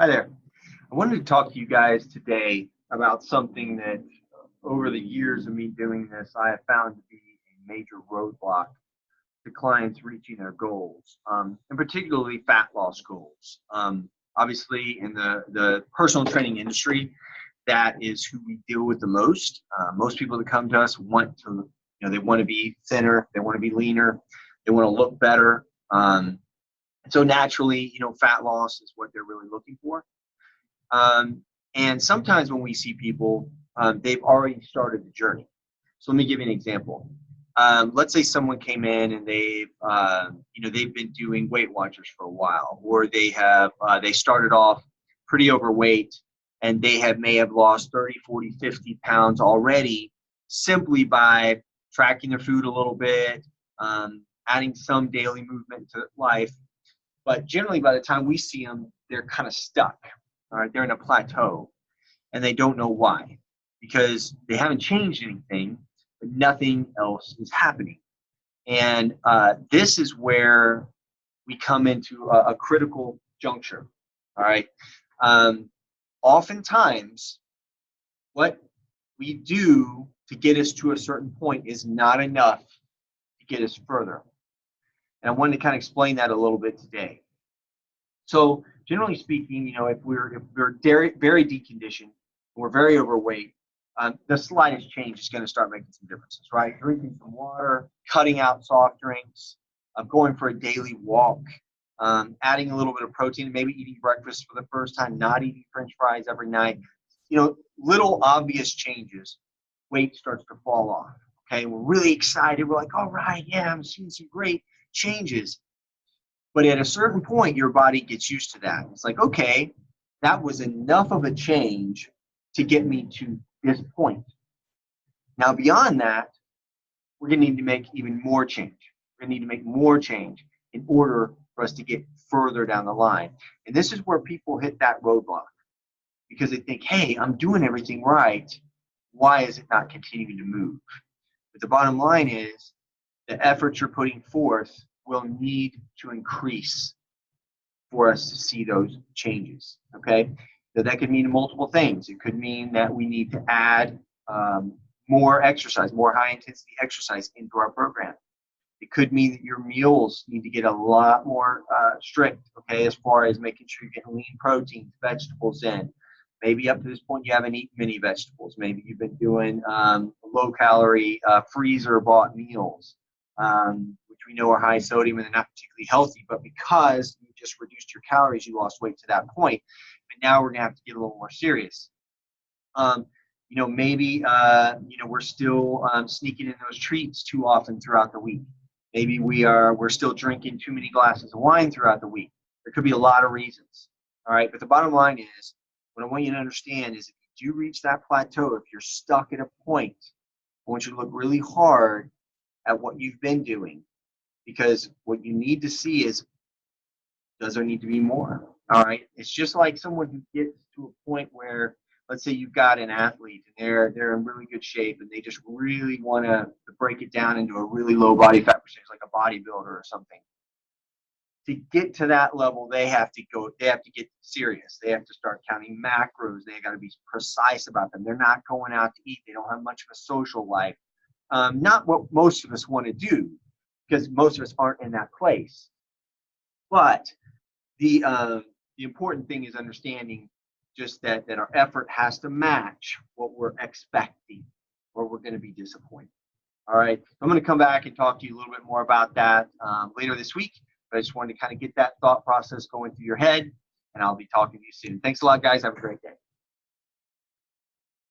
Hi there. I wanted to talk to you guys today about something that over the years of me doing this, I have found to be a major roadblock to clients reaching their goals, and particularly fat loss goals. Obviously, in the personal training industry, that is who we deal with the most. Most people that come to us want to, they want to be thinner, they want to be leaner, they want to look better. So naturally, fat loss is what they're really looking for. Um, and sometimes when we see people, they've already started the journey. So let me give you an example. Let's say someone came in and they've been doing Weight Watchers for a while, or they started off pretty overweight and may have lost 30, 40, 50 pounds already simply by tracking their food a little bit, adding some daily movement to life. But generally, by the time we see them, they're kind of stuck. All right, they're in a plateau, and they don't know why, because they haven't changed anything, but nothing else is happening. And this is where we come into a critical juncture. All right. Um, Oftentimes, what we do to get us to a certain point is not enough to get us further. And I wanted to kind of explain that a little bit today. So generally speaking, if we're very deconditioned, we're very overweight, the slightest change is going to start making some differences, right? Drinking some water, cutting out soft drinks, going for a daily walk, adding a little bit of protein, maybe eating breakfast for the first time, not eating French fries every night. Little obvious changes, weight starts to fall off. Okay, we're really excited. We're like, all right, yeah, I'm seeing some great changes. But at a certain point, your body gets used to that. It's like, okay, that was enough of a change to get me to this point. Now, beyond that, we're going to need to make even more change. We're going to need to make more change in order for us to get further down the line. And this is where people hit that roadblock because they think, hey, I'm doing everything right. Why is it not continuing to move? But the bottom line is the effort you're putting forth will need to increase for us to see those changes. Okay, so that could mean multiple things. It could mean that we need to add more exercise, more high intensity exercise into our program. It could mean that your meals need to get a lot more strict, okay, as far as making sure you're getting lean proteins, vegetables in. Maybe up to this point you haven't eaten many vegetables. Maybe you've been doing low calorie freezer bought meals, which we know are high sodium and they're not particularly healthy. But because you just reduced your calories, you lost weight to that point. But now we're going to have to get a little more serious. Maybe we're still sneaking in those treats too often throughout the week. Maybe we're still drinking too many glasses of wine throughout the week. There could be a lot of reasons. All right, but the bottom line is, what I want you to understand is if you do reach that plateau, if you're stuck at a point, I want you to look really hard at what you've been doing, because what you need to see is, does there need to be more? All right, it's just like someone who gets to a point where, let's say you've got an athlete and they're in really good shape and they just really want to break it down into a really low body fat percentage, like a bodybuilder or something. To get to that level, they have to get serious. They have to start counting macros. They got to be precise about them. They're not going out to eat. They don't have much of a social life. Not what most of us want to do, because most of us aren't in that place. But the important thing is understanding just that our effort has to match what we're expecting, or we're going to be disappointed. All right, I'm going to come back and talk to you a little bit more about that later this week. But I just wanted to kind of get that thought process going through your head, and I'll be talking to you soon. Thanks a lot, guys. Have a great day.